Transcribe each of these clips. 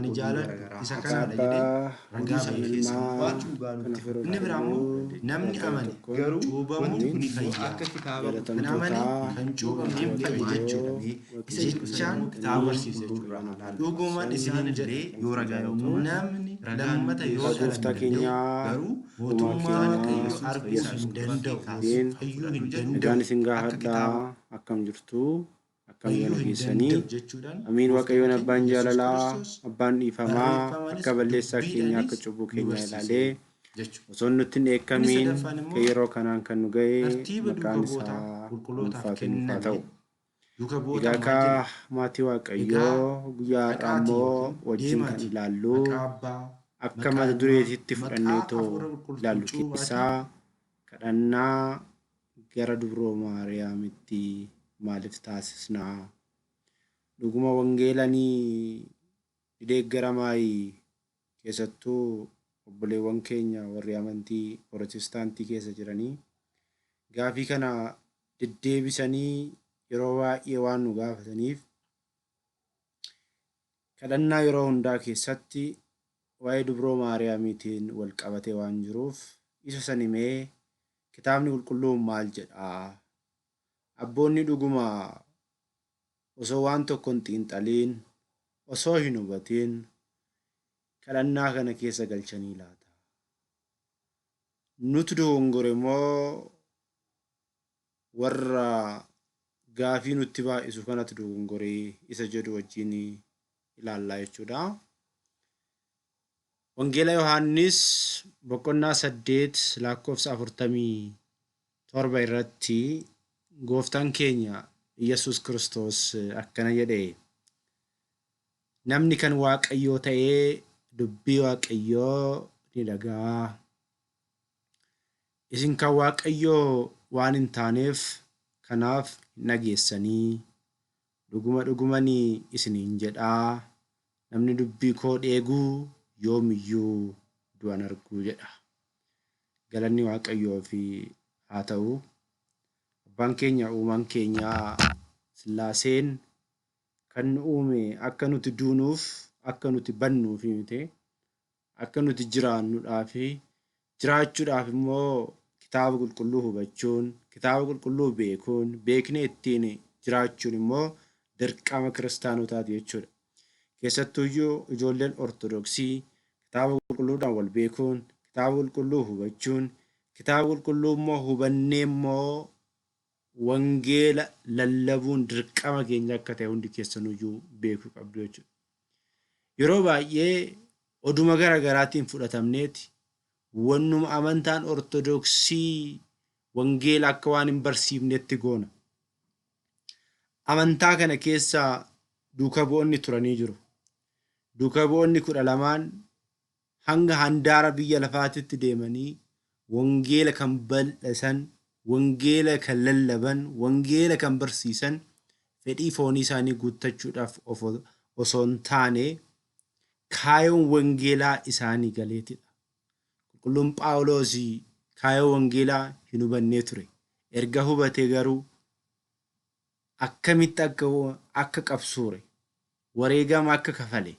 Ani jaaladhu isa kanadha jedhee ragaa ba'e keessa waan cuugaa nutti fidu. Inni biraa immoo namni amane garuu cuubamuun ni fayyaa. Akka kitaaba kan amane kan cuubamne hin fayyu jechuudha. Isa jechaan kitaaba barsiise jechuudha. Dhugumaan isiniin jedhee yoo ragaa yoo namni lammata yoo dhalate garuu mootummaa Waaqayyoo arguu hin danda'u. Fayyuu hin danda'u. Isin gaafadhaa akkam jirtu? Akkam yoo keessanii amiin waaqayyoon abbaan jaalalaa abbaan dhiifamaa akka balleessaa keenya akka cubbuu keenya ilaalee osoo nutti hin eekamiin yeroo kanaan kan nu ga'e maqaan isaa ulfaatu nuufaa ta'u. Egaa maatii waaqayyoo guyyaa har'aa immoo wajjin kan ilaallu akka mata dureetitti fudhanneetoo ilaallu keessaa kadhannaa gara dubroo Maariyaamitti maaliif taasisnaa? Dhuguma wangeelanii deeggaramaayii keessattuu obboleewwan keenya warri amantii Pirotestaantii keessa jiranii gaafii kana deddeebisanii yeroo baay'ee waan nu gaafataniif kadhannaa yeroo hundaa keessatti waa'ee dubroo Maariyaamiitiin wal qabatee waan jiruuf isa san himee kitaabni qulqulluun maal jedhaa? Abboonni dhuguma osoo waan tokko hin xiinxaliin osoo hin hubatiin kadhannaa kana keessa galchanii laata? Nuti dogongore moo warra gaafii nutti baay'isu kanatti dogongoree isa jedhu wajjin ilaallaa jechuudha. Wangeela Yohaannis boqonnaa 8 lakkoofsa 47 irratti gooftaan keenya Yesuus Kiristoos akkana jedhe, namni kan Waaqayyoo ta'ee dubbii Waaqayyoo ni dhaga'a. Isin kan Waaqayyoo waan hin taaneef kanaaf hin dhageessanii. Dhugumanii isiniin jedhaa, namni dubbii koo dheeguu yoomiyyuu du'an arguu jedha. Galanni Waaqayyoo fi haa ta'u. Abbaan keenya uumaan keenya Sillaaseen kan nu uume akka nuti duunuuf akka nuti bannuuf miti, akka nuti jiraannuudhaaf jiraachuudhaaf immoo kitaaba qulqulluu hubachuun, kitaaba qulqulluu beekuun, beeknee ittiin jiraachuun immoo dirqama kiristaanotaati jechuudha. Keessattuuyyuu ijoolleen Ortodoksii kitaaba qulqulluudhaan wal beekuun, kitaaba qulqulluu hubachuun, kitaaba qulqulluu immoo hubannee immoo wangeela lallabuun dirqama keenya akka ta'e hundi keessanuyyuu beekuu qabdu jechuudha. Yeroo baay'ee oduma garaagaraatiin fudhatamneeti wannuma amantaan Ortodoksii wangeela akka waan hin barsiifnetti goona. Amantaa kana keessa duuka bu'oonni turanii jiru. Duuka bu'oonni 12 hanga handaara biyya lafaatitti deemanii wangeela kan bal'isan, wangeela kan lallaban, wangeela kan barsiisan fedhii foonii isaanii guuttachuudhaaf osoo hin taane kaayoon wangeelaa isaanii galeetidha. Qulqulluun Phaawulos kaayoo wangeelaa hin hubannee ture. Erga hubatee garuu akkamitti akka qabsuure, wareegama akka kafale,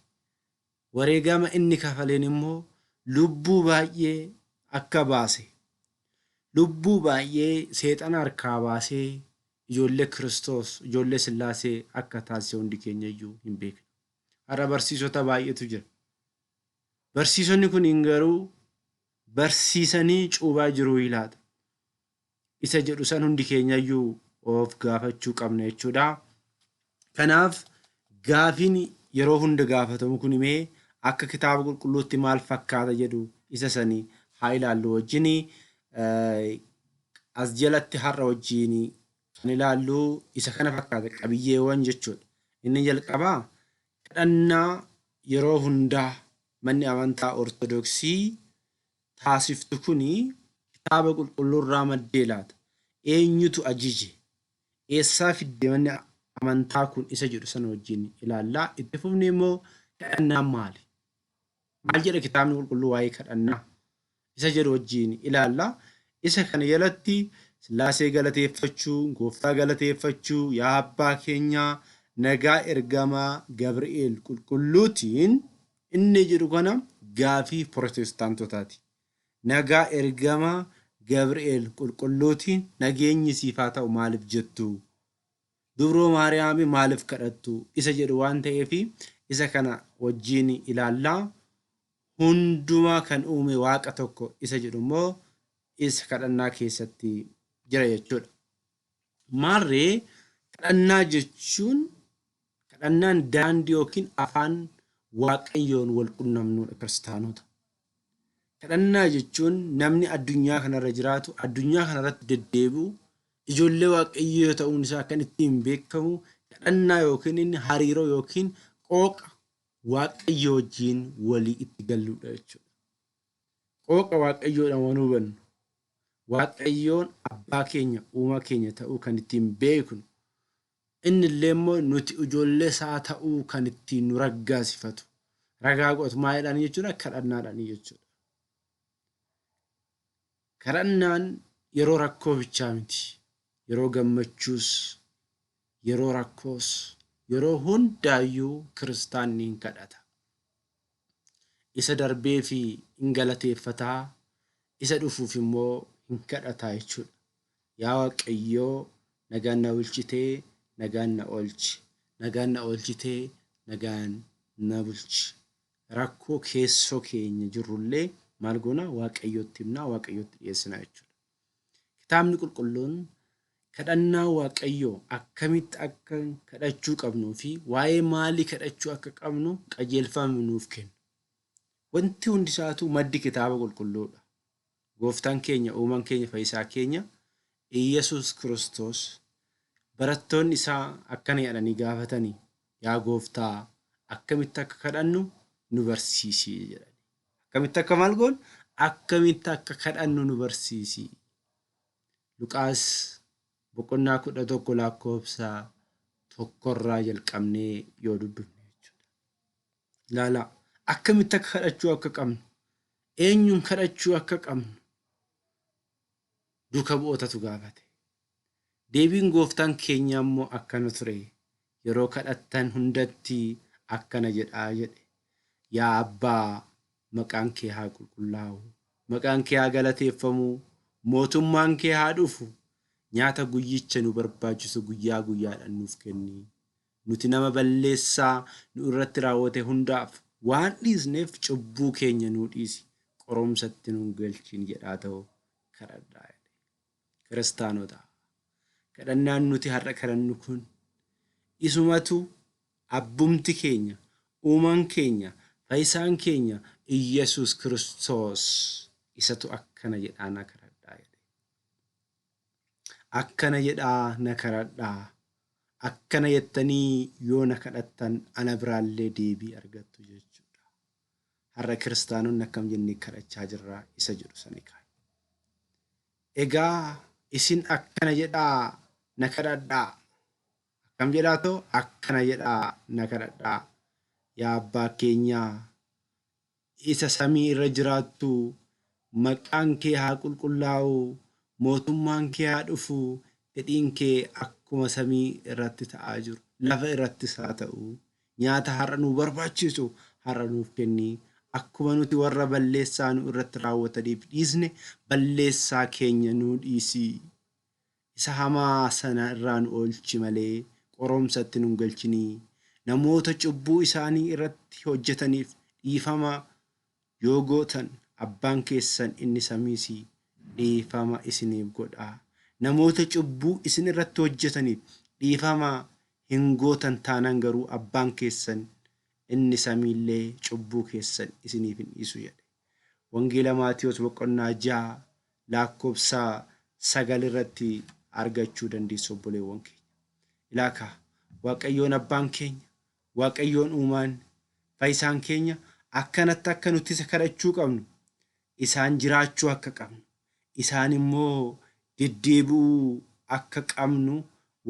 wareegama inni kafaleen immoo lubbuu baay'ee akka baase, lubbuu baay'ee seexana harkaa baasee ijoollee Kiristoos, ijoollee Sillaasee akka taasise hundi keenya iyyuu hin beekne. Har'a barsiisota baay'eetu jira. Barsiisonni kun garuu barsiisanii cuubaa jiruu ilaata. Isa jedhu san hundi keenya iyyuu of gaafachuu qabna jechuudha. Kanaaf gaafiin yeroo hunda gaafatamu kun imee akka kitaaba qulqulluutti maal fakkaata jedhu isa sanii haa ilaallu wajjin. As jalatti har'a wajjin kan ilaallu isa kana fakkaata qabiyyeewwan jechuudha. Inni jalqabaa kadhannaa yeroo hundaa manni amantaa Ortodoksii taasiftu kuni kitaaba qulqulluurraa maddee laata? Eenyutu ajije? Eessaa fidde manni amantaa kun isa jedhu sana wajjin ilaallaa. Itti fufnee immoo kadhannaan maali? Maal jedha kitaabni qulqulluu waa'ee kadhannaa? Isa jedhu wajjin ilaallaa. Isa kana jalatti Sillaasee galateeffachuu, Gooftaa galateeffachuu, yaa abbaa keenyaa nagaa ergamaa Gabri'eel qulqulluutiin Inni jedhu kana gaafii Pirotestaantotaati. Nagaa ergama Gabri'eel qulqulluutiin nageenyi siif haa ta'u maaliif jettu? Dubroo Maariyaamii maaliif kadhattu? Isa jedhu waan ta'eef isa kana wajjin ilaallaa. Hundumaa kan uume waaqa tokko isa jedhu immoo isa kadhannaa keessatti jira jechuudha. Maarree kadhannaa jechuun kadhannaan daandii yookiin afaan waaqayyoon wal qunnamnuudha kiristaanota. Kadhannaa jechuun namni addunyaa kanarra jiraatu addunyaa kanarratti deddeebi'u ijoollee waaqayyoo ta'uun isaa kan ittiin beekamu kadhannaa yookiin inni hariiroo yookiin qooqa waaqayyoo wajjin walii itti galuudha jechuudha. Qooqa waaqayyoodhaan waan hubannu waaqayyoon abbaa keenya uumaa keenya ta'uu kan ittiin beeknu inni illee immoo nuti ijoollee isaa ta'uu kan ittiin nu raggaasifatu ragaa godhatu maaliidhaan jechuudha kadhannaadhaan jechuudha. Kadhannaan yeroo rakkoo bichaa miti yeroo gammachuus yeroo rakkoos yeroo hundaayyuu kiristaanni hin kadhata. Isa darbee fi hin galateeffataa isa dhufuuf immoo hin kadhataa jechuudha. Yaa Waaqayyoo nagaan na bulchitee nagaan na oolchi. Nagaan na oolchitee nagaan na bulchi. Rakkoo keessoo keenya jirrullee maal goona Waaqayyootti himnaa Waaqayyootti dhiyeessinaa jechuudha. Kitaabni qulqulluun kadhannaa waaqayyoo akkamitti akka kadhachuu qabnuu fi waa'ee maalii kadhachuu akka qabnu qajeelfama nuuf kenna. Wanti hundisaatu maddi kitaaba qulqulluudha. Gooftaan keenya uumaan keenya fayyisaa keenya Iyyasuus Kiristoos barattoonni isaa akkana jedhanii gaafatanii yaa gooftaa akkamitti akka kadhannu nu barsiisi jedhani. Akkamitti akka maal goon akkamitti akka kadhannu nu barsiisi. Luqaas boqonnaa 11 lakkoofsa 1 jalqabnee yoo dubbifne jechuudha. Ilaalaa akkamitti akka kadhachuu akka qabnu eenyuun kadhachuu akka qabnu duuka bu'ootatu gaafate. Deebiin gooftaan keenya immoo akkana ture yeroo kadhattan hundatti akkana jedhaa jedhe yaa abbaa maqaan kee haa qulqullaa'u maqaan kee haa galateeffamu mootummaan kee haa dhufu nyaata guyyicha nu barbaachisu guyyaa guyyaadhaan nuuf kenni. Nuti nama balleessaa nu irratti raawwate hundaaf waan dhiisneef cubbuu keenya nuu dhiisi qoromsatti nu galchiin jedhaa ta'u kadhadhaa. Kiristaanota kadhannaan nuti har'a kadhannu kun isumatu abbumti keenya uumaan keenya fayyisaan keenya Iyyasuus Kiristoos isatu akkana jedhaa na kadhadhaa jedhe. Akkana jedhaa na kadhadhaa. Akkana jettanii yoo na kadhattan ana biraallee deebii argattu jechuudha. Har'a kiristaanonni akkam jennee kadhachaa jirraa isa jedhu sani kaa'e. Egaa isin akkana jedhaa na kadhadhaa. Akkam jedhaa ta'u akkana jedhaa na kadhadhaa. Yaa abbaa keenyaa isa samii irra jiraattu maqaan kee haa qulqullaa'u mootummaan kee haa dhufu fedhiin kee akkuma samii irratti ta'aa jiru lafa irrattis haa ta'u nyaata har'a nu barbaachisu har'a nuuf kenni akkuma nuti warra balleessaa nu irratti raawwataniif dhiisne balleessaa keenya nu dhiisi isa hamaa sana irraa nu oolchi malee qoromsatti nu galchinii namoota cubbuu isaanii irratti hojjetaniif dhiifama yoo gootan abbaan keessan inni samiis dhiifama isiniif godhaa. Namoota cubbuu isin irratti hojjetaniif dhiifama hin gootan taanaan garuu abbaan keessan inni samiillee cubbuu keessan isiniif hin dhiisu jedhe. Wangeela Maatiyos boqonnaa 6 lakkoofsa 9 irratti argachuu dandeessu obboleewwan keenya. Ilaakaa Waaqayyoon abbaan keenya Waaqayyoon uumaan fayyisaan keenya akkanatti akka nuti isa kadhachuu qabnu isaan jiraachuu akka qabnu isaan immoo deddeebi'uu akka qabnu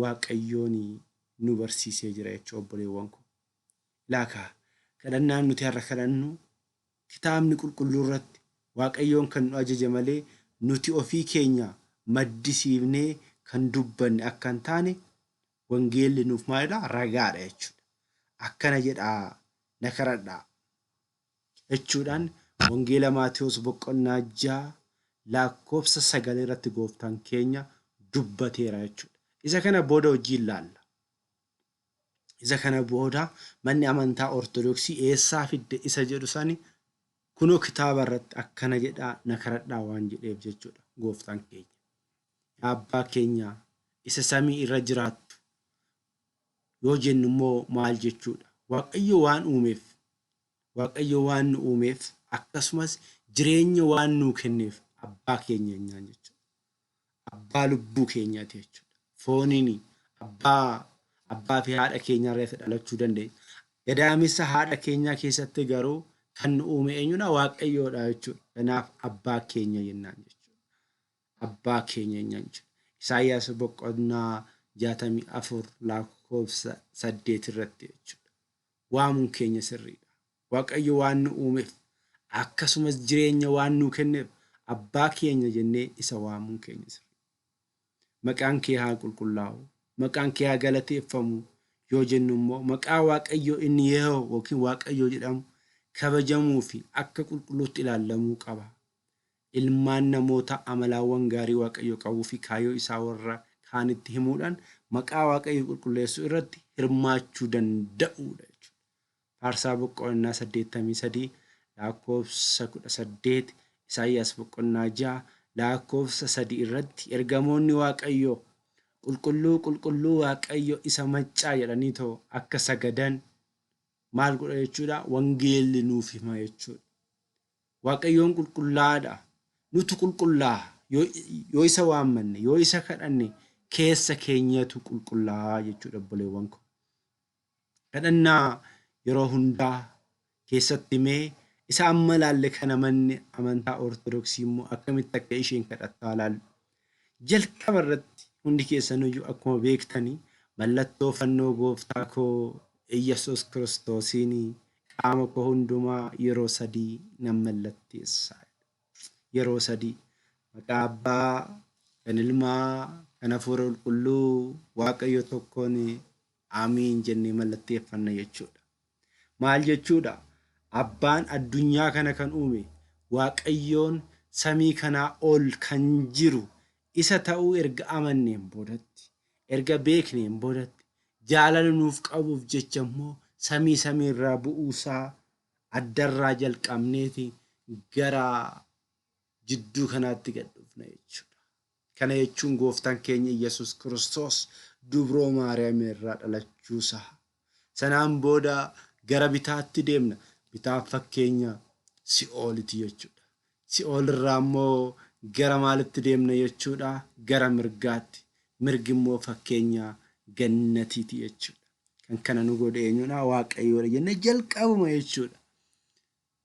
Waaqayyoon nu barsiisee jira jechuudha obboleewwan ko. Ilaakaa kadhannaan nuti har'a kadhannu kitaabni qulqulluu irratti Waaqayyoon kan nu ajaje malee nuti ofii keenya maddisiifnee kan dubbanne akka hin taane wangeelli nuuf maalidha ragaadha jechuudha. Akkana jedhaa na kadhadhaa jechuudhaan wangeela Maatiyos boqonnaa 6 lakkoofsa 9 irratti gooftaan keenya dubbateera jechuudha. Isa kana booda hojii ilaalla. Isa kana booda manni amantaa Ortodoksii eessaa fidde isa jedhu sani kunoo kitaaba irratti akkana jedhaa na kadhadhaa waan jedheef jechuudha gooftaan keenya. Abbaa keenya isa samii irra jiraattu yoo jennu immoo maal jechuudha? Waaqayyo waan nu uumeef akkasumas jireenya waan nuu kenneef abbaa keenya jennaan jechuudha. Abbaa lubbuu keenyaati jechuudha. Fooniin abbaa fi haadha keenya irraa dhalachuu dandeenya. Gadaamessa haadha keenyaa keessatti garuu kan nu uume eenyudha? Waaqayyoodha jechuudha. Kanaaf abbaa keenya jennaan jechuudha. Abbaa keenya jennaan jechuudha. Isaayyaas boqonnaa 64 lakkoofsa 8 irratti jechuudha. Waamuun keenya sirriidha. Waaqayyo waan nu uumeef akkasumas jireenya waan nu kenneef abbaa keenya jennee isa waamuun keenya sirriidha. Maqaan kee haa qulqullaa'u, maqaan kee haa galateeffamu yoo jennu immoo maqaa Waaqayyoo inni Yehoo yookiin Waaqayyoo jedhamu kabajamuu fi akka qulqulluutti ilaalamuu qaba. Ilmaan namoota amalaawwan gaarii Waaqayyo qabuu fi kaayyoo isaa warra kaanitti himuudhaan maqaa Waaqayyo qulqulleessuu irratti hirmaachuu danda'uudha jechuudha. Faarsaa boqonnaa 83 lakkoofsa 18, Isaayyaas boqonnaa 6 lakkoofsa 3 irratti ergamoonni Waaqayyo qulqulluu qulqulluu Waaqayyo isa maccaa jedhanii too akka sagadan maal godha jechuudha? Wangeelli nuuf hima jechuudha. Waaqayyoon qulqullaadha. Nutu qulqullaa yoo isa waammanne yoo isa kadhanne keessa keenyatu qulqullaa jechuudha obboleewwan ko. Kadhannaa yeroo hundaa keessatti mee isa amma laalle kana manni amantaa Ortodoksii immoo akkamitti akka isheen kadhattaa laallu. Jalqaba irratti hundi keessaniyyuu akkuma beektanii mallattoo fannoo gooftaa koo Iyyasuus Kiristoosiin qaama koo hundumaa yeroo 3 nan mallatteessa. Yeroo 3 maqaa Abbaa, kan Ilmaa, kan Hafuura Qulqulluu Waaqayyo tokkoon Amiin jennee mallatteeffanna jechuudha. Maal jechuudha? Abbaan addunyaa kana kan uume Waaqayyoon samii kanaa ol kan jiru isa ta'uu erga amanneen boodatti, erga beekneen boodatti jaalala nuuf qabuuf jecha immoo samii irraa bu'uusaa addarraa jalqabneeti gara jidduu kanaatti gad dhufna jechuudha. Kana jechuun gooftaan keenya Iyyasuus Kiristoos dubroo Maariyaam irraa dhalachuusaa. Sanaan booda gara bitaatti deemna. Bitaan fakkeenya Si'ooliti jechuudha. Si'ool irraa immoo gara maalitti deemna jechuudha? Gara mirgaatti. Mirgi immoo fakkeenya gannatiiti jechuudha. Kan kana nu godhe eenyudha? Waaqayyoodha jennee jalqabuma jechuudha.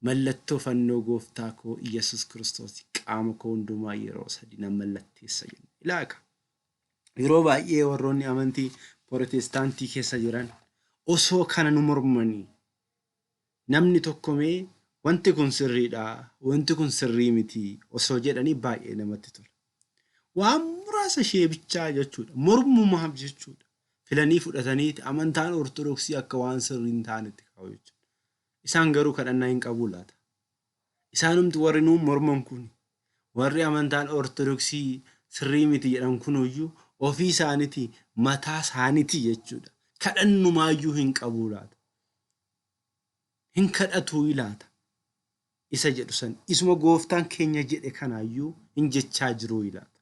Mallattoo fannoo gooftaa koo Iyyasuus Kiristoos qaama koo hundumaa yeroo 3 nan mallatteessa jenna. Ilaaka. Yeroo baay'ee warroonni amantii Pirootestaantii keessa jiran osoo kana nu mormanii namni tokko mee wanti kun sirriidha, wanti kun sirrii miti osoo jedhanii baay'ee namatti tola. Waan muraasa ishee bichaa jechuudha. Mormumaaf jechuudha. Filanii fudhataniiti amantaan Ortodoksii akka waan sirrii hin taanetti kaa'u jechuudha. Isaan garuu kadhannaa hin qabu laata? Isaanumti warri nuun morman kun warri amantaan Ortodoksii sirrii miti jedhan kunuyyuu ofii isaaniiti mataa isaaniiti jechuudha. Kadhannumaayyuu hin qabu laata? Hin kadhatuu ilaata? Isa jedhu san isuma gooftaan keenya jedhe kanaayyuu hin jechaa jiruu ilaata?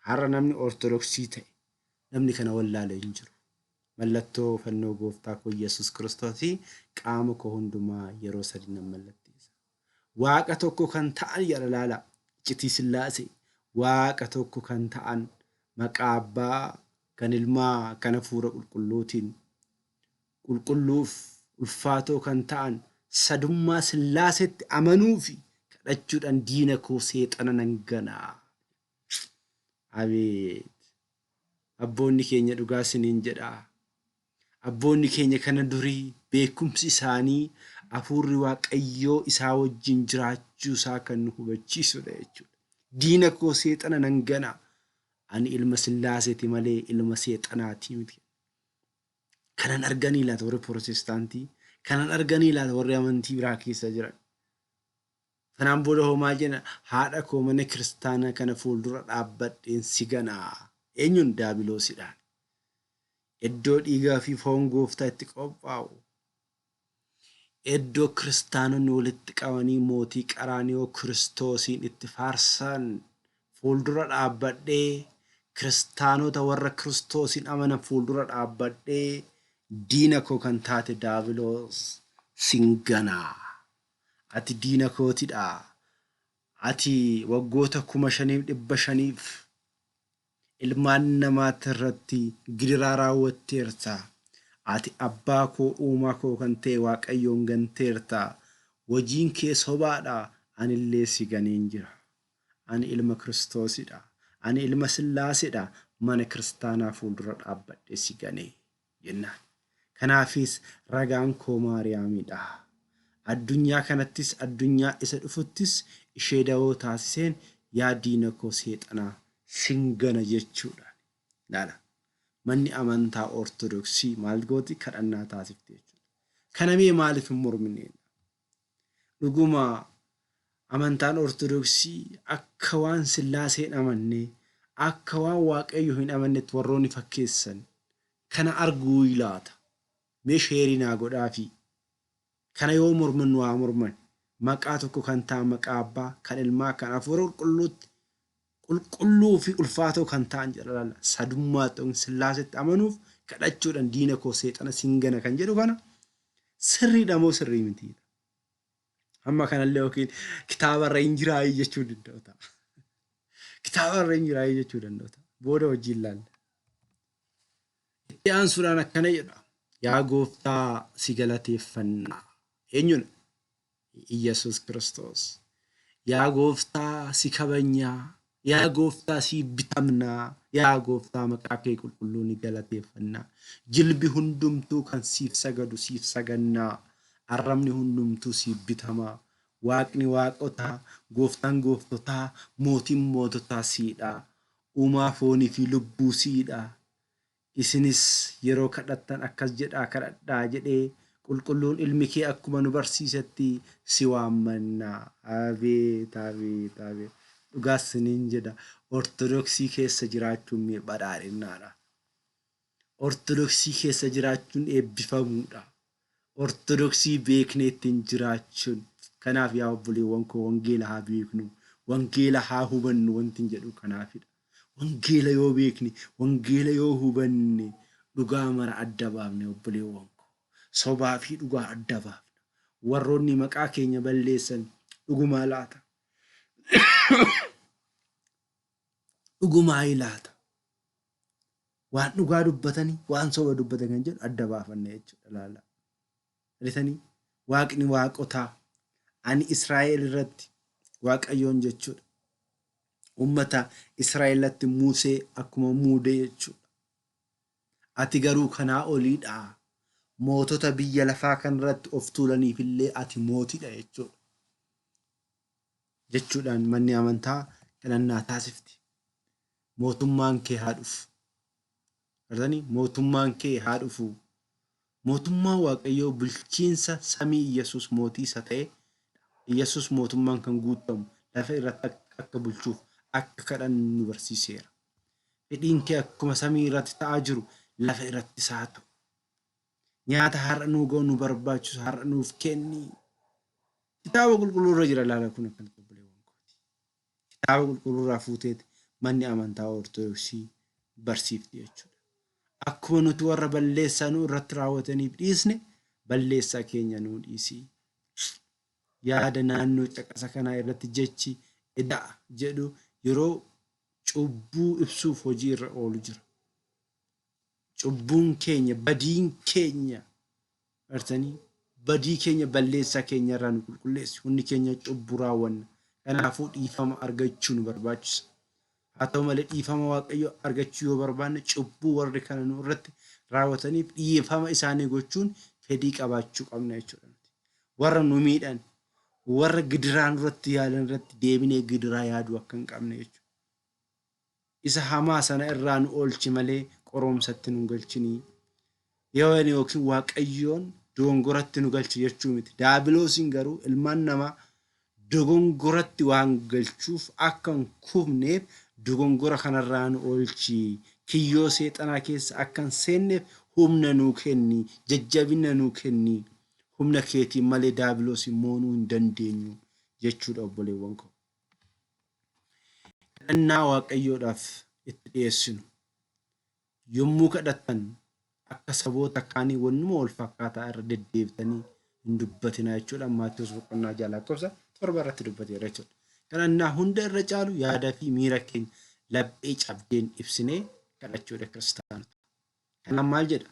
Har'a namni Ortodoksii ta'e namni kana wallaalee hin jiru. Mallattoo fannoo gooftaa koo Iyyasuus Kiristoosii qaama koo hundumaa yeroo 3 nan mallatteessa. Waaqa tokko kan ta'an jedha laala iccitii Sillaasee. Waaqa tokko kan ta'an maqaa Abbaa, kan Ilmaa, kan Hafuura Qulqulluutiin qulqulluuf ulfaatoo kan ta'an sadummaa Sillaaseetti amanuu fi kadhachuudhaan diina koo seexana nan ganaa. Abeet! Abboonni keenya dhugaa isiniin jedhaa. Abboonni keenya kana durii beekumsi isaanii hafuurri Waaqayyoo isaa wajjin jiraachuu isaa kan nu hubachiisudha jechuudha. Diina koo seexana nan ganaa. Ani ilma Sillaaseeti malee ilma seexanaati miti. Kanan arganii laata warri Pirootestaantii kanan arganii laata warri amantii biraa keessa jiran. Kanaan booda homaa jenna haadha koo mana kiristaanaa kana fuuldura dhaabbadheen si ganaa. Eenyuun? Daabiloosidhaan. Iddoo dhiigaa fi foon gooftaa itti qophaa'u. Iddoo kiristaanonni walitti qabanii mootii qaraaniyoo kiristoosiin itti faarsan fuuldura dhaabbadhee kiristaanota warra kiristoosiin amanan fuuldura dhaabbadhee diina koo kan taate daabiloos sin ganaa. Ati diina kootidha. Ati waggoota 5,500 ilmaan namaatti irratti gidiraa raawwatteerta. Ati abbaa koo uumaa koo kan ta'e Waaqayyoon ganteerta. Hojiin kee sobaadha. Ani illee si ganeen jira. Ani ilma Kiristoosidha. Ani ilma Sillaaseedha. Mana kiristaanaa fuuldura dhaabbadhee si ganee jennaan. Kanaafis ragaan koo Maariyaamidha. Addunyaa kanattis addunyaa isa dhufuttis ishee dawoo taasiseen yaa diina koo seexanaa sin gana jechuudha. Laala. Manni amantaa Ortodoksii maal gooti? Kadhannaa taasifte jechuudha. Kana mee maaliif hin mormine? Dhuguma amantaan Ortodoksii akka waan Sillaaseen amanne akka waan Waaqayyo hin amannetti warroonni fakkeessan kana arguu ilaata. Mee sheerii naa godhaafi. Kana yoo morman waa morman maqaa tokko kan ta'an maqaa Abbaa kan Ilmaa kan Hafuura qulqulluu fi ulfaatoo kan ta'an jedha. Sadummaa ta'uun Sillaasetti amanuuf kadhachuudhaan diina koo seexana sin gana kan jedhu kana sirriidha moo sirrii miti? Amma kanallee yookiin kitaabarra hin jiraayii jechuu danda'u ta'a. Kitaabarra hin jiraayii jechuu danda'u ta'a. Booda wajjin ilaalla. Itti aansuudhaan akkana jedha. Yaa gooftaa si galateeffannaa. Eenyuun? Iyyasuus Kiristoos. Yaa gooftaa si kabajnaa. Yaa gooftaa si bitamnaa. Yaa gooftaa maqaa kee qulqulluu ni galateeffannaa. Jilbi hundumtuu kan siif sagadu siif sagannaa. Arrabni hundumtuu siif bitamaa. Waaqni waaqotaa, gooftaan gooftotaa, mootiin moototaa siidha. Uumaa foonii fi lubbuu siidha. Isinis yeroo kadhattan akkas jedhaa kadhadhaa jedhee qulqulluun ilmi kee akkuma nu barsiisetti si waammannaa. Abeet abeet abeet. Dhugaas isiniin jedha Ortodoksii keessa jiraachuun badhaadhinnaadha. Ortodoksii keessa jiraachuun eebbifamuudha. Ortodoksii beeknee ittiin jiraachuun. Kanaaf yaa obboleewwan koo wangeela haa beeknu. Wangeela haa hubannu wanti jedhu kanaafidha. Wangeela yoo beekne, wangeela yoo hubanne dhugaa mara adda baafne obboleewwan koo. Sobaa fi dhugaa adda baafna. Warroonni maqaa keenya balleessan dhugumaa laata? Dhugumaa laata? Waan dhugaa dubbatanii waan soba dubbatan kan jedhu adda baafanne jechuudha. Laala. Ritanii Waaqni waaqotaa. Ani Israa'el irratti Waaqayyoon jechuudha. Ummata Israa'elatti Musee akkuma muude jechuudha. Ati garuu kanaa oliidha. Mootota biyya lafaa kanarratti of tuulaniif illee ati mootiidha jechuudha. Jechuudhaan manni amantaa kadhannaa taasifti. Mootummaan kee haa dhufu. Mootummaan kee haa dhufu. Mootummaan Waaqayyoo bulchiinsa samii Iyyasuus mootii isa ta'e. Iyyasuus mootummaan kan guutamu lafa irratti akka bulchuuf akka kadhannu nu barsiiseera. Fedhiin kee akkuma samii irratti ta'aa jiru lafa irratti haa ta'u. Nyaata har'a nuu ga'u nu barbaachisu har'a nuuf kenni. Kitaaba qulqulluu irra jira laala kun akkan obboleewwan kooti. Kitaaba qulqulluu irraa fuuteeti manni amantaa Ortodoksii barsiifti jechuudha. Akkuma nuti warra balleessaa nu irratti raawwataniif dhiisne balleessaa keenya nuu dhiisi. Yaada naannoo caqasa kanaa irratti jechi edaa jedhu yeroo cubbuu ibsuuf hojii irra oolu jira. Cubbuun keenya badiin keenya badii keenya balleessaa keenya irraa nu qulqulleessi. Hundi keenya cubbuu raawwanna. Kanaafuu dhiifama argachuu nu barbaachisa. Haa ta'u malee dhiifama Waaqayyoo argachuu yoo barbaanne cubbuu warri kana nu irratti raawwataniif dhiifama isaanii gochuun fedhii qabaachuu qabna jechuudha. Warra nu miidhan warra gidiraan irratti yaalan irratti deebinee gidiraa yaaduu akka hin qabne jechuudha. Isa hamaa sana irraa nu oolchi malee qoromsatti nu galchinii. Yoo yookiin Waaqayyoon dogongoratti nu galchi jechuu miti. Daabiloosiin garuu ilmaan namaa dogongoratti waan galchuuf akka hin kufneef dogongora kanarraa nu oolchi. Kiyyoo seexanaa keessa akka hin seenneef humna nuu kenni, jajjabina nuu kenni. Humna keetiin malee daabiloosiin moonuu hin dandeenyu jechuudha obboleewwan koo. Kadhannaa waaqayyoodhaaf itti dhiyeessinu. Yommuu kadhattan akka saboota kaanii wannuma wal fakkaataa irra deddeebitanii hin dubbatinaa jechuudha. Maatiyos boqonnaa 6:7 irratti dubbateera jechuudha. Kadhannaa hunda irra caalu yaadaa fi miira keenya laphee cabdeen ibsinee kadhachuudha kiristaanota. Kanaan maal jedha?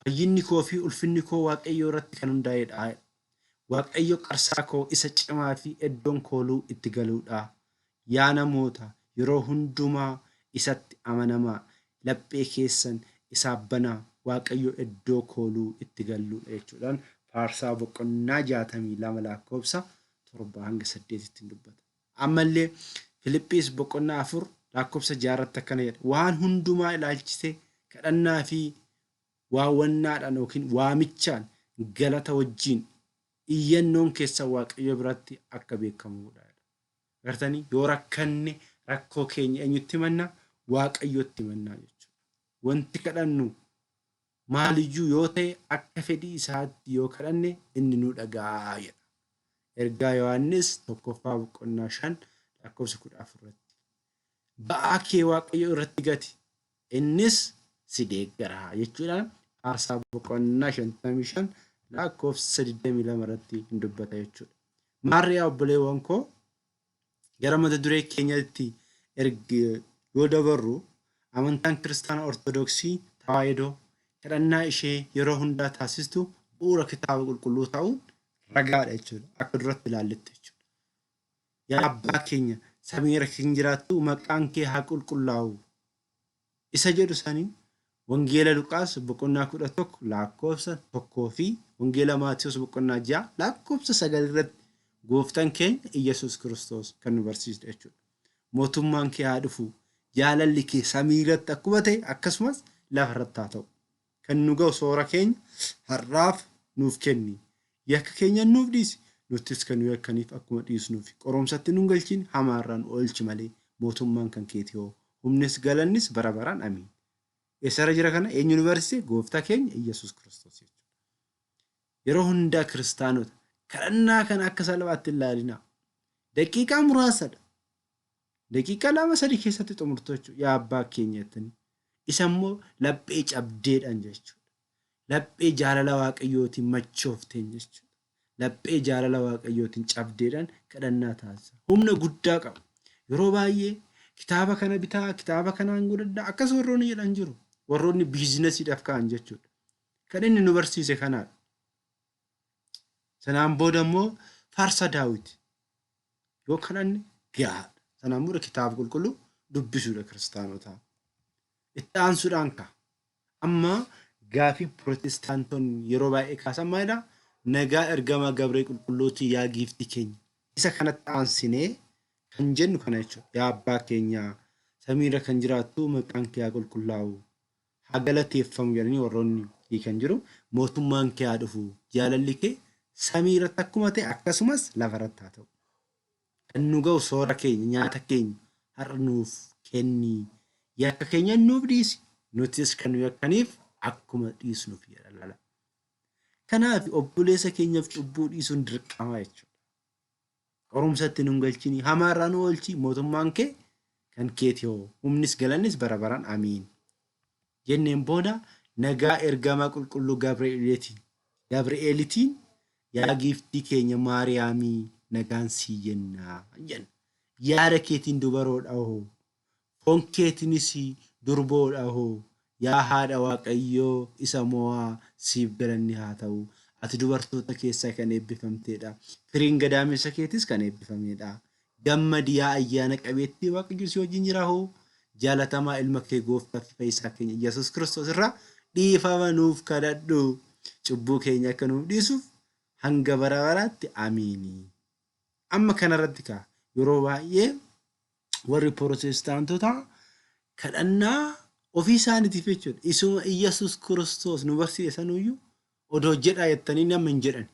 Fayyinni koo fi ulfinni koo waaqayyo irratti kan hundaa'edha. Waaqayyo qarsaa koo isa cimaa fi iddoon kooluu itti galuudha. Yaa namoota yeroo hundumaa isatti amanamaa, laphee keessan isaaf banaa, waaqayyo iddoo kooluu itti galuudha jechuudhaan Faarsaa boqonnaa 62 lakkoofsa 7-8 dubbata. Ammallee Filiphis boqonnaa 4 lakkoofsa 6 akkana jedha. Waan hundumaa ilaalchisee kadhannaa fi waawwannaadhaan yookiin waamichaan galata wajjin iyyannoon keessa waaqayyo biratti akka beekamuudha. Gartanii yoo rakkanne rakkoo keenya eenyutti himannaa? Waaqayyotti himannaa jechuudha. Wanti kadhannu maaliyyuu yoo ta'e akka fedhii isaatti yoo kadhanne inni nu dhaga'a jedha. Ergaa Yohaannis 1:5 lakkoofsa 14 ba'aa kee waaqayyo irratti gati innis si deeggara jechuudhaan Faarsaa boqonnaa 55 lakkoofsa 22 irratti hin dubbata jechuudha. Maarriyaa obboleewwan koo gara mata duree keenyatti yoo dabarru amantaan kiristaana ortodoksii tawaahidoo kadhannaa ishee yeroo hundaa taasistu bu'uura kitaaba qulqulluu ta'uun ragaadha jechuudha. Akka duratti ilaalletti jechuudha. Yaa abbaa keenya samiirra kan jiraattu maqaan kee haa qulqullaa'u isa jedhu saniin wangeela Luqaas boqonnaa 11 lakkoofsa 1 fi wangeela Maatiyos boqonnaa 6 lakkoofsa 9 irratti gooftaan keenya Iyyasuus Kiristoos kan nu barsiisudha jechuudha. Mootummaan kee haa dhufu, jaalalli kee samii irratti akkuma ta'e akkasumas lafa irratti haa ta'u. Kan nu ga'u soora keenya har'aaf nuuf kenni. Yakka keenya nuuf dhiisi. Nuttis kan nu yakkaniif akkuma dhiisnuuf qoromsatti nu galchiin hamaarraan oolchi malee mootummaan kan keeti hoo. Humnis galannis bara baraan amiin. Eessarra jira kana eenyu nu barsiise? Gooftaa keenya Iyyasuus Kiristoos jechuudha. Yeroo hundaa kiristaanota kadhannaa kana akka salphaatti ilaalinaa. Daqiiqaa muraasadha. Daqiiqaa 2-3 keessatti xumurtu jechuudha. Yaa abbaa keenya jettanii. Isa immoo laphee cabdeedhaan jechuudha. Laphee jaalala waaqayyootiin machoofteen jechuudha. Laphee jaalala waaqayyootiin cabdeedhaan kadhannaa taasisa. Humna guddaa qaba. Yeroo baay'ee kitaaba kana bitaa, kitaaba kanaan godhadhaa akkas warroonni jedhan jiru. Warroonni biizinesiidhaaf ka'an jechuudha. Kan inni nu barsiise kanaadha. Sanaan booda immoo faarsa Daawit yoo kadhanne gahaadha. Sanaan booda kitaaba qulqulluu dubbisuudha kiristaanotaa. Itti aansuudhaan ka'a. Amma gaafii pirootestaantoonni yeroo baay'ee kaasan maalidhaa? Nagaa ergama Gabree qulqulluutii yaa giiftii keenya. Isa kanatti aansinee kan jennu kana jechuudha. Yaa abbaa keenya samiirra kan jiraattu maqaan kee haa qulqullaa'u. Haa galateeffamu jedhanii warroonni hiikan jiru. Mootummaan kee haa dhufu. Jaalalli kee samiirratti akkuma ta'e akkasumas lafarratti haa ta'u. Kan nu ga'u soora keenya nyaata keenya har'a nuuf kenni. Yakka keenya nuuf dhiisi. Nutis kan nu yakkaniif akkuma dhiisnuuf jedha lala. Kanaaf obboleessa keenyaaf cubbuu dhiisuun dirqama jechuudha. Qorumsatti nu galchini hamaarraa nu oolchi mootummaan kee kan keeti hoo. Humnis galannis bara baraan amiin. Jenneen booda nagaa ergamaa qulqulluu Gabri'eelitiin yaa giiftii keenya Maariyaamii nagaan sii jennaa jenna. Yaada keetiin dubaroodha hoo. Foon keetiinis durboodha hoo. Yaa haadha waaqayyoo isa mo'aa siif galanni haa ta'u. Ati dubartoota keessaa kan eebbifamteedha. Firiin gadaamessa keetis kan eebbifamedha. Gammadi yaa ayyaana qabeettii waaqayyo si wajjin jira hoo. Jaalatamaa ilma kee gooftaa fi fayyisaa keenya Iyyasuus Kiristoos irraa dhiifama nuuf kadhadhu. Cubbuu keenya akka nuuf dhiisuuf hanga bara baraatti amiini. Amma kanarratti kaa yeroo baay'ee warri pirootestaantotaa kadhannaa ofii isaaniitiif jechuudha. Isuma Iyyasuus Kiristoos nu barsiise sanuyyuu odoo jedhaa jettanii nama hin jedhan.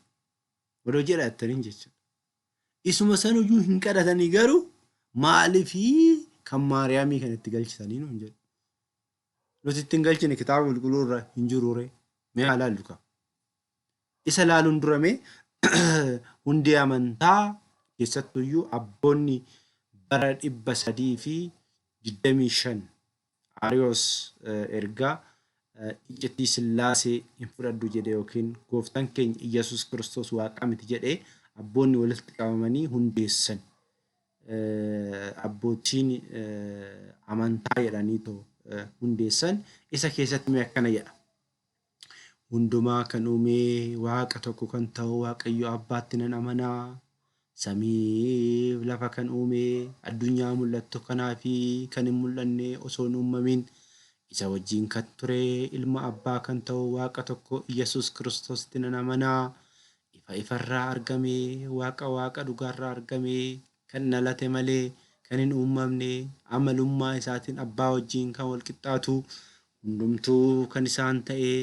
Odoo jedhaa jettanii jechuudha. Isuma sanuyyuu hin kadhatanii garuu maaliifii kan Maariyaamii kan itti galchitanii nu hin jedhu. Nuti ittiin galchine kitaaba qulqulluu irra hin jiruure mee haa laallu qaba. Isa laaluun duramee hundee amantaa keessattuyyuu abboonni bara 325 Ariyoos ergaa iccitii Sillaasee hin fudhadhu jedhe yookiin gooftaan keenya Iyyasuus Kiristoos waaqa miti jedhee abboonni walitti qabamanii hundeessan. Abbootiin amantaa jedhanii hundeessan isa keessatti mee akkana jedha. Hundumaa kan uumee waaqa tokko kan ta'u Waaqayyo Abbaatti nan amanaa. Samii lafa kan uumee addunyaa mul'attu kanaa fi kan hin mul'anne osoo hin uumamin isa wajjin kan ture ilma abbaa kan ta'u waaqa tokko Iyyasuus Kiristoositti nan amanaa. Ifarraa argame waaqa dhugaarraa argame kan dhalate malee kan hin uumamne amalummaa isaatiin abbaa wajjin kan wal qixxaatu hundumtuu kan isaan ta'e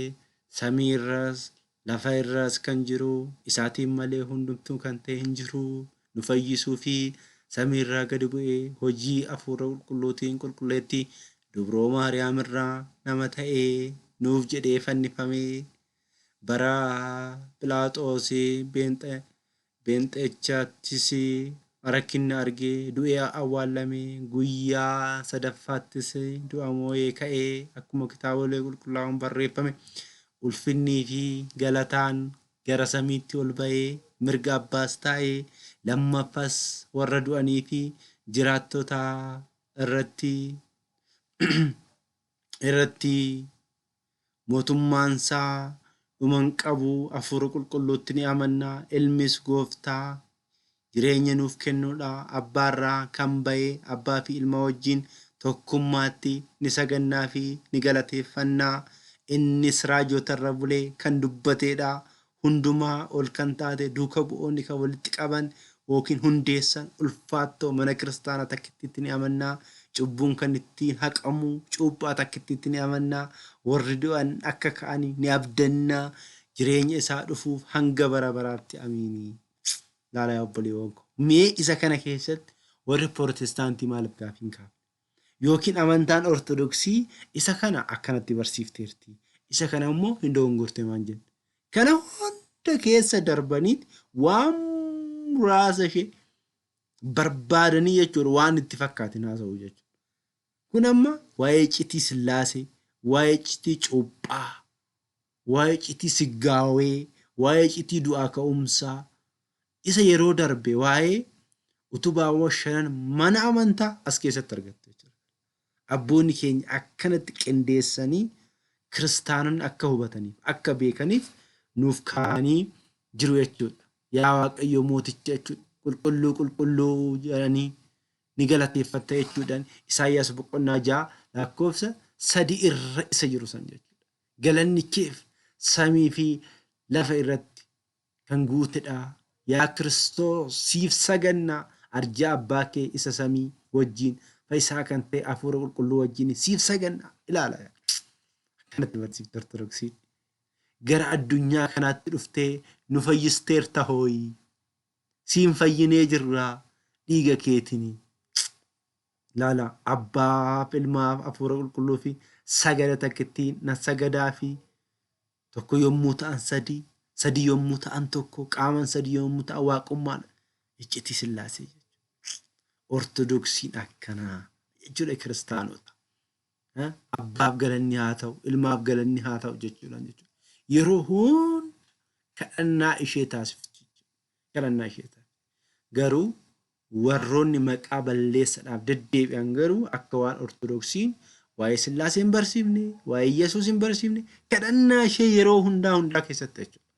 samii irras lafa irras kan jiru isaatiin malee hundumtuu kan ta'e hin jiru nu fayyisuu fi samii irraa gadi bu'ee hojii hafuura qulqulluutiin qulqulleetti dubroo Maariyaam irraa nama ta'e nuuf jedhee fannifamee bara Phiilaaxoos Pheenxechaattis rakkinna argee du'ee awwaalame guyyaa sadaffaattis du'a moo'ee ka'ee akkuma kitaabolee qulqullaa'oon barreeffame ulfinnii fi galataan gara samiitti ol ba'ee mirga abbaas taa'ee lammaffas warra du'anii fi jiraattota irratti mootummaansaa dhuman qabu hafuura qulqulluutti ni amannaa. Ilmis gooftaa jireenya nuuf kennuudha. Abbaarraa kan ba'e abbaa fi ilma wajjin tokkummaatti ni sagannaa fi ni galateeffannaa. Innis raajota irra bulee kan dubbateedha. Hundumaa ol kan taate duuka bu'oonni kan walitti qaban yookiin hundeessan ulfaattoo mana kiristaanaa takkittiitti ni amannaa. Cubbuun kan ittiin haqamu cuuphaa takkittiitti ni amannaa. Warri du'an akka ka'anii ni abdannaa. Jireenya isaa dhufuuf hanga bara baraatti amiinii. Laalaa obboleewwan koo. Mee isa kana keessatti warri Pirootestaantii maaliif gaaffii hin kaafne? Yookiin amantaan Ortodoksii isa kana akkanatti barsiifteerti. Isa kana immoo hin dogongorte maan jenna. Kana hunda keessa darbaniiti waan muraasa ishee barbaadanii jechuudha waan itti fakkaatin haasa'u jechuudha. Kun amma waa'ee iccitii Sillaasee, waa'ee iccitii cuuphaa, waa'ee iccitii siggaawee, waa'ee iccitii du'aa ka'umsaa isa yeroo darbe waa'ee utubaawwan 5 mana amantaa as keessatti argatte jechuudha. Abboonni keenya akkanatti qindeessanii kiristaanonni akka hubataniif akka beekaniif nuuf kaa'anii jiru jechuudha. Yaa Waaqayyo mooticha jechuudha. Qulqulluu jedhanii ni galateeffatta jechuudhaan Isaayyaas boqonnaa 6 lakkoofsa 3 irra isa jiru san jechuudha. Galanni keef samii fi lafa irratti kan guutedha. Yaa Kiristoos siif sagannaa arjaa abbaa kee isa samii wajjin fayyisaa kan ta'e hafuura qulqulluu wajjin siif sagannaa. Ilaala akkanatti barsiifte Ortodoksiin gara addunyaa kanaatti dhuftee nu fayyisteerta hooyi. Siin fayyinee jirraa dhiiga keetiin. Laala abbaaf ilmaaf hafuura qulqulluu fi sagada takkittiin na sagadaa fi tokko yommuu ta'an sadii yommuu ta'an tokko qaaman sadii yommuu ta'an waaqummaan iccitii Sillaasee Ortodoksiin akkanaa jechuudha kiristaanota. Abbaaf galanni haa ta'u ilmaaf galanni haa ta'u jechuudhaan jechuudha. Yeroo hunda kadhannaa ishee taasifti. Kadhannaa ishee taasifti. Garuu warroonni maqaa balleessadhaaf deddeebi'an garuu akka waan Ortodoksiin waa'ee Sillaasee hin barsiifne, waa'ee Yesuus hin barsiifne kadhannaa ishee yeroo hundaa keessatti jechuudha.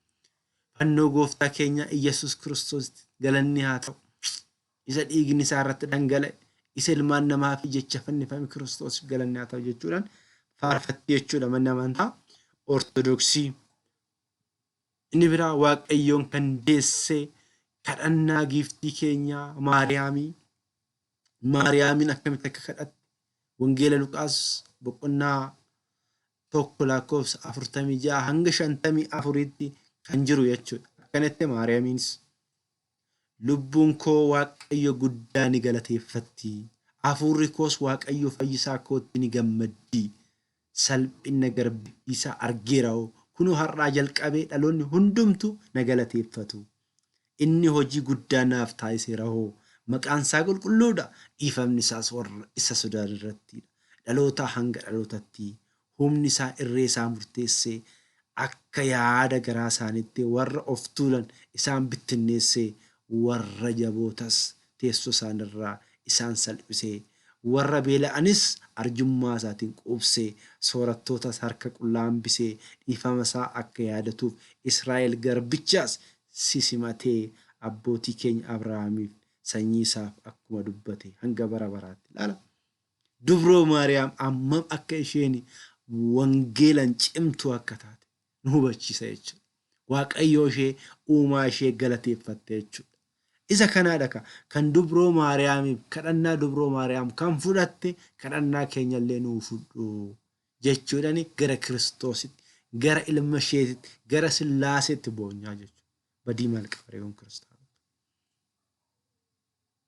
Fannoo gooftaa keenya Iyyasuus Kiristoos galanni haa ta'u. Isa dhiigni isaa irratti dhangala'e, isa ilmaan namaa fi jecha fannifame Kiristoos galanni haa ta'u jechuudhaan faarfatti jechuudha manni amantaa Ortodoksii. Inni biraa Waaqayyoon kan deessee kadhannaa giiftii keenya Maariyaamiin akkamitti akka kadhatte Wangeela Luqaas boqonnaa tokko lakkoofsa 46 hanga 54tti kan jiru jechuudha. Akkanatti Maariyaamiinis lubbuun koo Waaqayyo guddaa ni galateeffatti. Hafuurri koos Waaqayyo fayyisaa kootti ni gammaddi. Salphina garbittii isaa argeera. Kunoo har'aa jalqabee dhaloonni hundumtu na galateeffatu. Inni hojii guddaa naaf taasiseera. Maqaan isaa qulqulluudha. Dhiifamni isaas warra isa sodaatan irrattidha. Dhalootaa hanga dhalootatti humni isaa irree isaa murteessee akka yaada garaa isaaniitti warra of tuulan isaan bittinneessee warra jabootas teessoo isaanirraa isaan salphisee warra beela'anis arjummaa isaatiin quubsee soorattootas harka qullaa hambisee dhiifama isaa akka yaadatuuf Israa'el garbichaas simatee abbootii keenya Abrahaamiif sanyii isaaf akkuma dubbate hanga bara baraatti. Ilaala. Dubroo Maariyaam ammam akka isheen wangeelan cimtuu akka taate nu hubachiisa jechuudha. Waaqayyoo ishee uumaa ishee galateeffatte jechuudha. Isa kanaadha kan dubroo Maariyaamiif kadhannaa dubroo Maariyaam kan fudhatte kadhannaa keenyallee nuu fudhu jechuudhaan gara Kiristoositti, gara ilma isheetitti, gara Sillaaseetti boonyaa jechuudha. Badii maal qabaree kun Kiristaanota?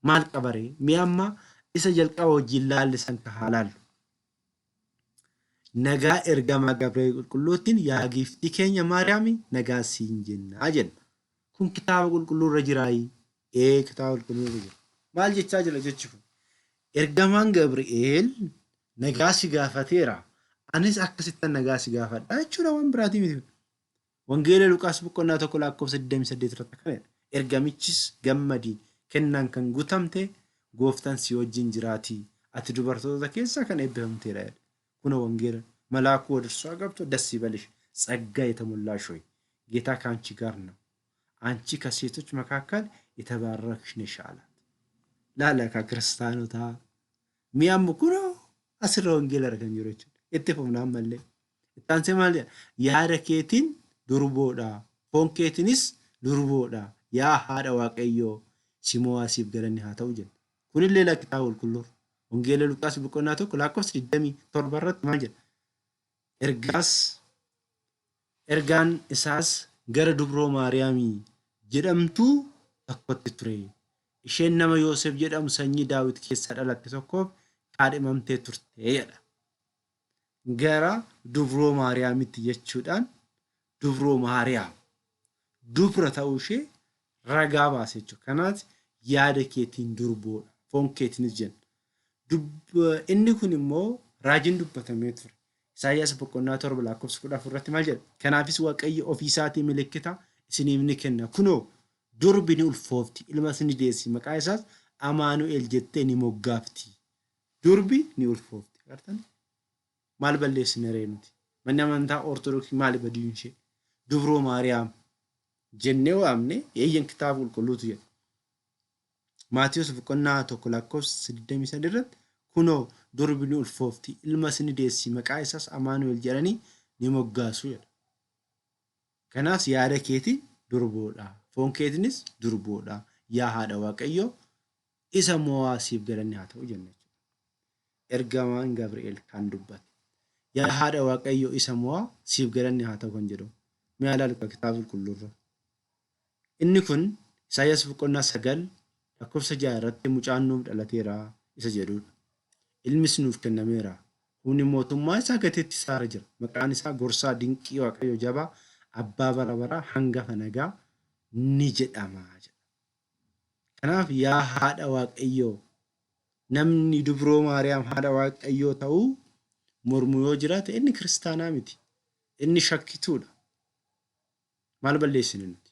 Maal qabaree? Mee amma isa jalqaba wajjin laallisan ka haa laallu. Nagaa ergamaa Gabreel qulqulluuttiin yaa giiftii keenya Maariyaami nagaa siin jennaa jenna. Kun kitaaba qulqulluurra jiraayi. Kitaaba qulqulluurra jira. Maal jechaa jira jechi kun? Ergamaan Gabri'eel nagaa si gaafateera. Anis akkasittan nagaa si gaafadha jechuudha waan biraatii miti. Wangeela Luqaas boqonnaa 1 lakkoofsa 28 irratti kanadha. Ergamichis gammadii kennaan kan guutamte gooftaan si wajjin jiraatii. Ati dubartoota keessaa kan eebbifamteedha. Kuna wangeela መልአኩ ወደ እርሷ ገብቶ ደስ ይበልሽ ጸጋ የተሞላሽ ሆይ ጌታ ካንቺ ጋር ነው አንቺ ከሴቶች መካከል የተባረክሽ ነሽ አላት። ላለካ ክርስቲያኖታ ሚያም ኩኖ አስረ ወንጌል አረከን ይሮች እትፈምና ማለ ታንሴ ማለ ያረኬቲን ዱርቦዳ ፎንኬቲንስ ዱርቦዳ ያ ሃዳ ዋቀዮ ሲሞዋሲብ ገረኒ ሃታው ጀን ኩን ሌላ ክታውል ኩሉ ወንጌል ሉቃስ በቆናቶ ኮላኮስ ዲደሚ ቶርበረት ማጀ ergaan isaas gara dubroo Maariyaamii jedhamtu tokkotti ture. Isheen nama Yoosef jedhamu sanyii Daawit keessaa dhalatte tokkoof kaadhimamtee turte jedha. Gara dubroo Maariyaamitti jechuudhaan dubroo Maariyaam dubra ta'uu ishee ragaa baase jechuudha. Kanaaf yaada keetiin durboodha. Foon keetiinis jenna. Inni kun immoo raajiin dubbatamee ture. Isaayyaas boqonnaa 7 lakkoofsa 14 irratti maal jedha? Kanaafis Waaqayyo ofii isaatii milikkita isiniif ni kenna. Kunoo durbi ni ulfoofti ilmas ni deessi maqaa isaas Amaanu'el jettee ni moggaafti. Durbi ni ulfoofti. Gartan maal balleessine reenuti? Manni amantaa Ortodoksii maal badiin ishee? Dubroo Maariyaam jennee waamne eeyyan kitaaba qulqulluutu jedha. Maatiyos boqonnaa 1 lakkoofsa 23 irratti kunoo durbi ni ulfoofti ilmas ni deessi maqaa isaas Amaanu'el jedhanii ni moggaasu jedha. Kanaaf yaada keetii durboodha. Foon keetiinis durboodha. Yaa haadha Waaqayyoo isa mo'aasiif galanni haa ta'u jenna jechuudha. Ergamaan Gabri'eel kan dubbate. Yaa haadha Waaqayyoo isa mo'aasiif galanni haa ta'u kan jedhu. Mee ilaalu kitaaba qulqulluurra. Inni kun Isaayyaas boqonnaa 9 lakkoofsa 6 irratti mucaan nuuf dhalateera isa jedhudha. Ilmis nuuf kennameera. Humni mootummaa isaa gateetti isaarra jira. Maqaan isaa gorsaa dinqii Waaqayyo jabaa abbaa bara baraa hangafa nagaa ni jedhama jedha. Kanaaf yaa haadha Waaqayyoo namni dubroo Maariyaam haadha Waaqayyoo ta'uu mormu yoo jiraate inni kiristaanaa miti. Inni shakkituudha. Maal balleessine nuti?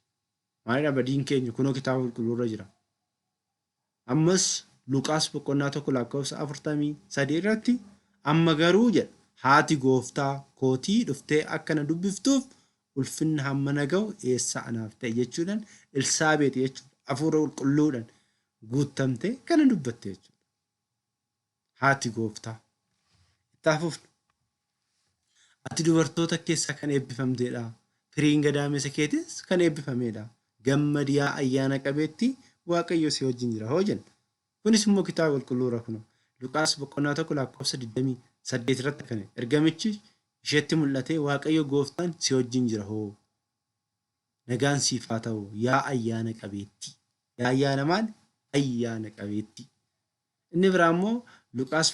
Maalidha badiin keenya kunoo kitaaba qulqulluurra jira. Ammas Luqaas boqonnaa 1 lakkoofsa 43 irratti amma garuu jedha haati gooftaa kootii dhuftee akka na dubbiftuuf ulfinna hamma na ga'u eessa anaaf ta'e jechuudhaan Elsaabeet jechuudha. Hafuura qulqulluudhaan guutamtee kana dubbatte jechuudha. Haati gooftaa. Ittaafuuf ati dubartoota keessaa kan eebbifamteedha. Firiin gadaamessa keetis kan eebbifameedha. Gammadi yaa ayyaana qabeetti Waaqayyo si wajjin jira hoo jenna. Kunis immoo kitaaba qulqulluurra kun Luqaas boqonnaa 1 lakkoofsa 28 irratti kan ergamichi isheetti mul'atee Waaqayyo gooftaan si wajjin jira hoo nagaan siif haa ta'u yaa ayyaana qabeettii. Yaa ayyaana maal? Ayyaana qabeettii. Inni biraa immoo Luqaas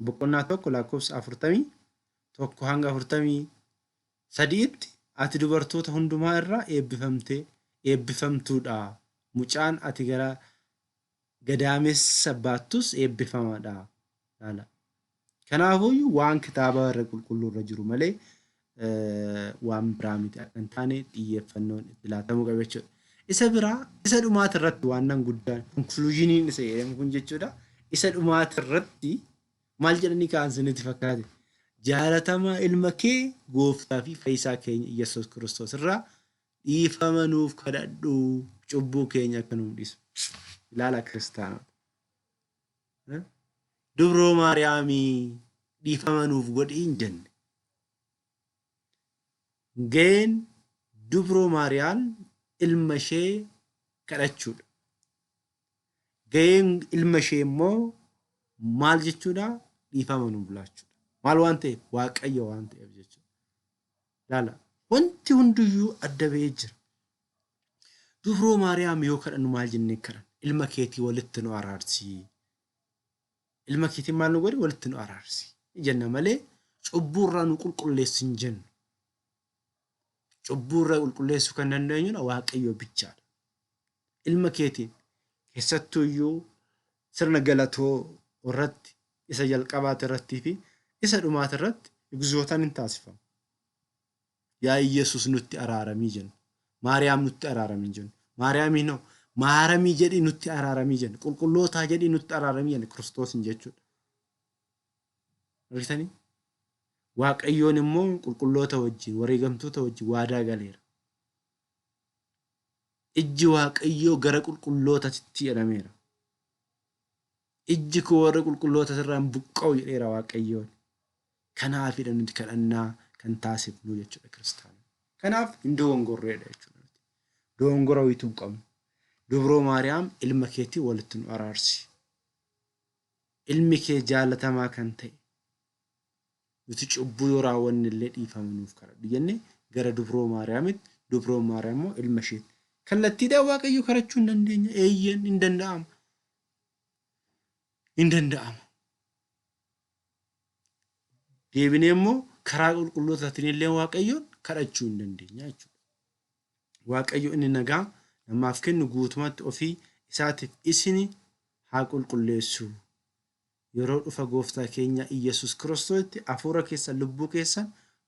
boqonnaa tokko lakkoofsa 41 hanga 43tti ati dubartoota hundumaa irraa eebbifamtuudha. Mucaan ati gara gadaamessa baattus eebbifamaadha. Kanaafuu waan kitaaba irra qulqulluu irra jiru malee waan biraa miti akka hin taane xiyyeeffannoon itti laatamuu qaba jechuudha. Isa biraa isa dhumaati irratti waan nan guddaan konkuluuziiniin isa jedhamu kun jechuudha. Isa dhumaati irratti maal jedhanii kaa'ansinitti fakkaate jaalatamaa ilma kee gooftaa fi fayyisaa keenya Yesuus Kiristoos irraa dhiifama nuuf kadhadhu cubbuu keenya akka nuuf dhiisu. Ilaala kiristaanota. Dubroo Maariyaamii dhiifama nuuf godhi hin jenne. Ga'een dubroo Maariyaam ilma ishee kadhachuudha. Ga'een ilma ishee immoo maal jechuudha? Dhiifama nuuf laachuudha. Maal waan ta'eef? Waaqayyo waan ta'eef jechuudha. Ilaala wanti hundiyyuu adda ba'ee jira. Dubroo Maariyaam yoo kadhannu maal jennee kadhanna? Ilma keetii walitti nu araarsii. Ilma keetii maal nu godhi? Walitti nu araarsii jenna malee cubbuurraa nu qulqulleessi hin jennu. Cubbuurraa qulqulleessuu kan dandeenyudha Waaqayyo bichaadha. Ilma keetiin keessattuu iyyuu sirna galatoo irratti isa jalqabaati irrattii fi isa dhumaati irratti egzootaan hin taasifamu. Yaa Yesuus nutti araaramii jenna. Maariyaam nutti araaramii jenna. Maariyaamii noo maaramii jedhi nutti araaramii jenna. Qulqullootaa jedhi nutti araaramii jenna Kiristoosin jechuudha. Argitanii? Waaqayyoon immoo qulqulloota wajjin wareegamtoota wajjin waadaa galeera. Ijji Waaqayyoo gara qulqullootaatti jedhameera. Ijji koo warra qulqulloota irraan buqqa'u jedheera Waaqayyoon. Kanaafidha nuti kadhannaa kan taasifnu jechuudha kiristaana. Kanaaf hin dogongorreedha jechuudha. Dogongora wayituu hin qabnu. Dubroo Maariyaam ilma keetii walitti nu araarsi. Ilmi kee jaalatamaa kan ta'e nuti cubbuu yoo raawwanne illee dhiifama nuuf kadhadhu jennee gara dubroo Maariyaamitti, dubroo Maariyaam immoo ilma isheetti. Kallattiidhaan Waaqayyo kadhachuu hin dandeenya. Eeyyeen hin danda'ama. Hin danda'ama. Deebinee immoo karaa qulqullootaatiin illee Waaqayyoon kadhachuu hin dandeenya jechuudha. Waaqayyo inni nagaa namaaf kennu guutumatti ofii isaatiif isini haa qulqulleessu. Yeroo dhufa gooftaa keenya Iyyasuus Kiristoositti hafuura keessan lubbuu keessan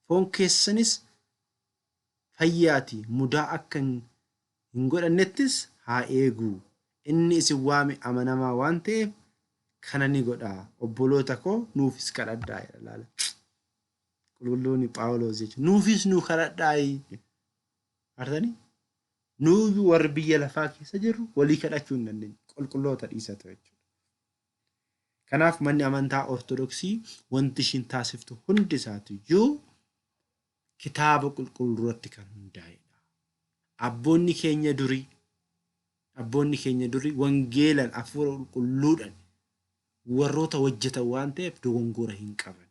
foon keessanis fayyaati mudaa akka hin godhannettis haa eegu. Inni isin waame amanamaa waan ta'eef kana ni godha. Obboloota koo nuufis kadhadhaa ilaala. Qulqulluun Phaawulos jechuudha. Nuufis nu kadhadhaa. Artanii? Nuyi warri biyya lafaa keessa jirru walii kadhachuu hin dandeenye. Qulqulloota dhiisatu jechuudha. Kanaaf manni amantaa Ortodoksii wanti ishiin taasiftu hundi isaatiyyuu kitaaba qulqulluu irratti kan hundaa'edha. Abboonni keenya durii wangeelan hafuura qulqulluudhaan warroota hojjetan waan ta'eef dogongora hin qaban.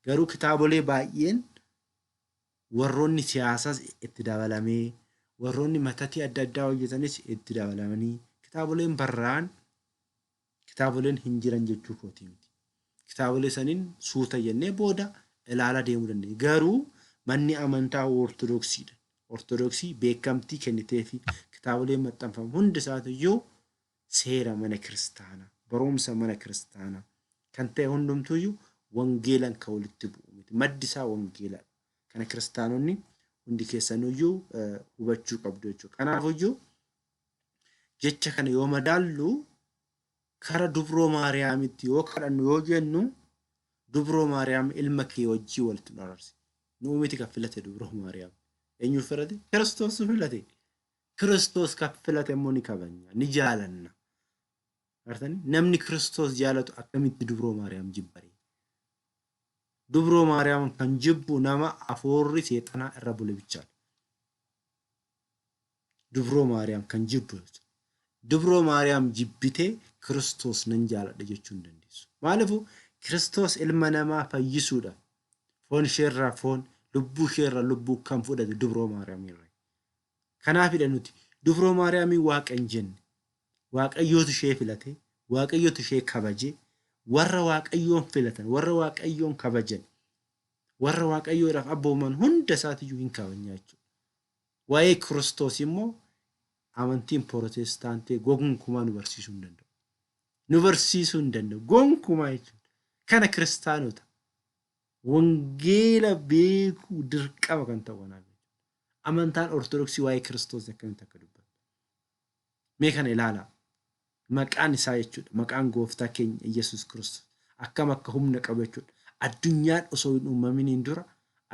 Garuu kitaabolee baay'een warroonni siyaasaas itti dabalamee warroonni matatii adda addaa hojjetanis itti dabalamanii kitaaboleen barraa'an kitaaboleen hin jiran jechuu kooti miti. Kitaabolee saniin suuta jennee booda ilaala deemuu dandeenya. Garuu manni amantaa Ortodoksiidha. Ortodoksii beekamtii kennitee fi kitaaboleen maxxanfamu hundi isaatiyyuu seera mana kiristaanaa, barumsa mana kiristaanaa kan ta'e hundumtuyyuu wangeelan kan walitti bu'u miti. Maddi isaa wangeeladha. Kana kiristaanonni hundi keessanuyyuu hubachuu qabdu jechuudha. Kanaafuyyuu jecha kana yoo madaallu kara dubroo Maariyaamitti yoo kadhannu yoo jennu dubroo Maariyaam ilma kee wajjii walitti nu araarsi. Nuu miti kan filate dubroo Maariyaam. Eenyu filate? Kiristoos filate. Kiristoos kan filate immoo ni kabanya, ni jaalanna. Artanii? Namni Kiristoos jaalatu akkamitti dubroo Maariyaam jibbare? Dubroo Maariyaam kan jibbu nama afoorri seexanaa irra bule bichaadha. Dubroo Maariyaam kan jibbu dubroo Maariyaam jibbitee Kiristoos nan jaaladha jechuu hin dandeessu. Maaliifuu Kiristoos ilma namaa fayyisuudha. foon isheerraa foon, lubbuu isheerraa lubbuu kan fudhate dubroo Maariyaamiirra. Kanaafidha nuti dubroo Maariyaamii Waaqa hin jenne. Waaqayyootu ishee filate, Waaqayyootu ishee kabaje, warra Waaqayyoon filatan, warra Waaqayyoon kabajan, warra Waaqayyoodhaaf abbooman hunda isaatiyyuu hin kabajnaa jechuudha. Waa'ee Kiristoos immoo amantiin Pirootestaantii gonkumaa nu barsiisuu hin danda'u. Nu barsiisuu hin danda'u gonkumaa jechuudha. Kana kiristaanota wangeela beekuu dirqama kan ta'u kanaaf. Amantaan Ortodoksii waa'ee Kiristoos akkamitti akka dubbatu. Mee kana ilaalaa. Maqaan isaa jechuudha. Maqaan gooftaa keenya Yesuus Kiristoos akkam akka humna qabu jechuudha. Addunyaan osoo hin uumaminiin dura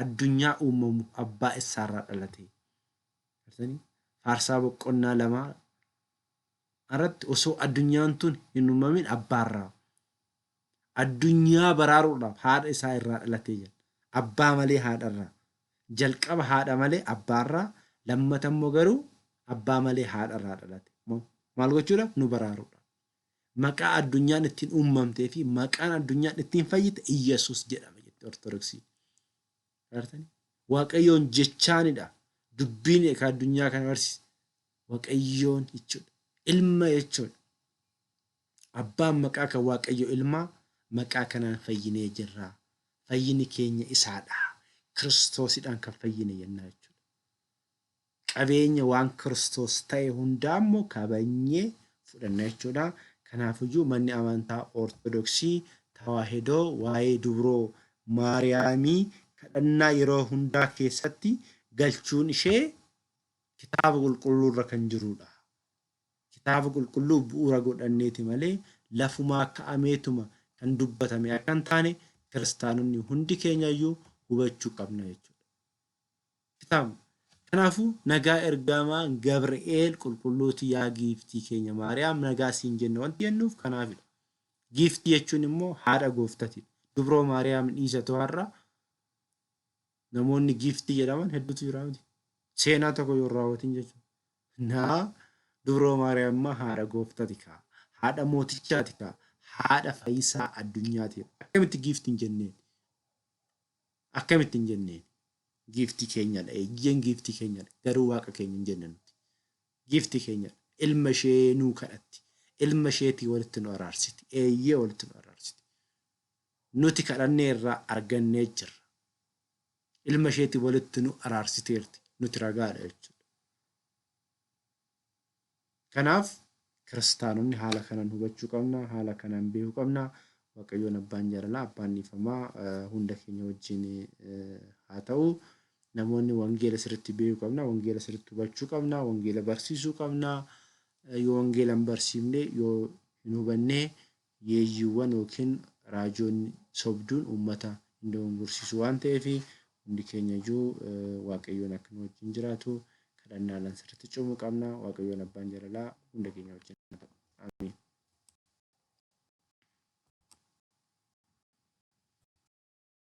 addunyaa uumamu abbaa isaarraa dhalate. Faarsaa boqonnaa 2 irratti osoo addunyaan tun hin uumamin abbaarraa. Addunyaa baraaruudhaaf haadha isaa irraa dhalatee jira. Abbaa malee haadharraa. Jalqaba haadha malee abbaarraa, lammata immoo garuu abbaa malee haadharraa dhalate. Maal gochuudhaaf nu baraaruudha. Maqaa addunyaan ittiin uumamtee fi maqaan addunyaan ittiin fayyite Iyyasuus jedhama jettee Ortodoksii. Waaqayyoon jechaanidha. Dubbiin ekaa addunyaa kana barsiisa. Waaqayyoon jechuudha. Ilma jechuudha. Abbaan maqaa kan Waaqayyo ilmaa maqaa kanaan fayyinee jirra. Fayyini keenya isaadha. Kiristoosidhaan kan fayyine jennaa jechuudha. Qabeenya waan Kiristoos ta'e hundaa immoo kabajnee fudhanna jechuudha. Kanaafiyyuu manni amantaa Ortodoksii Tawaahidoo waa'ee dubroo Maariyaamii kadhannaa yeroo hundaa keessatti galchuun ishee kitaaba qulqulluurra kan jirudha. Kitaaba qulqulluu bu'uura godhanneeti malee lafumaa ka'ameetuma kan dubbatame akka hin taane kiristaanonni hundi keenyayyuu hubachuu qabna jechuudha. Kitaaba kanaafuu nagaa ergamaa Gabri'eel qulqulluuti yaa giiftii keenya Maariyaam nagaa siin jenna wanti jennuuf kanaafidha. Giiftii jechuun immoo haadha gooftati. Dubroo Maariyaam dhiisatu har'a namoonni giiftii jedhaman hedduutu jira miti. Seenaa tokko yoo raawwatin jechuudha. Dubroo Maariyaam haadha gooftati kaa. Haadha mootichaati kaa. Haadha fayyisaa addunyaati. Akkamitti giiftii hin jenneen? Akkamitti hin jenneen? Giiftii keenyadha. Eeyyeen giiftii keenyadha. Garuu waaqa keenya hin jenne nuti. Giiftii keenyadha. Ilma ishee nuu kadhatti. Ilma isheetii walitti nu araarsiti. Eeyyee walitti nu araarsiti. Nuti kadhannee irraa argannee jirra. Ilma isheetii walitti nu araarsiteerti. Nuti ragaadha jechuudha. Kanaaf kiristaanonni haala kanaan hubachuu qabna. Haala kanaan beekuu qabna. Waaqayyoon abbaan jaalalaa, abbaan dhiifamaa hunda keenya wajjin haa ta'u. Namoonni wangeela sirriitti beekuu qabna. Wangeela sirriitti hubachuu qabna. Wangeela barsiisuu qabna. Yoo wangeela hin barsiifne yoo hin hubanne yeeyyiiwwan yookiin raajoonni sobduun uummata hin dogongorsiisu waan ta'eef hundi keenya iyyuu Waaqayyoon akka nu wajjin jiraatu kadhannaadhaan sirriitti cimuu qabna. Waaqayyoon abbaan jaalalaa hunda keenya wajjin haa ta'u.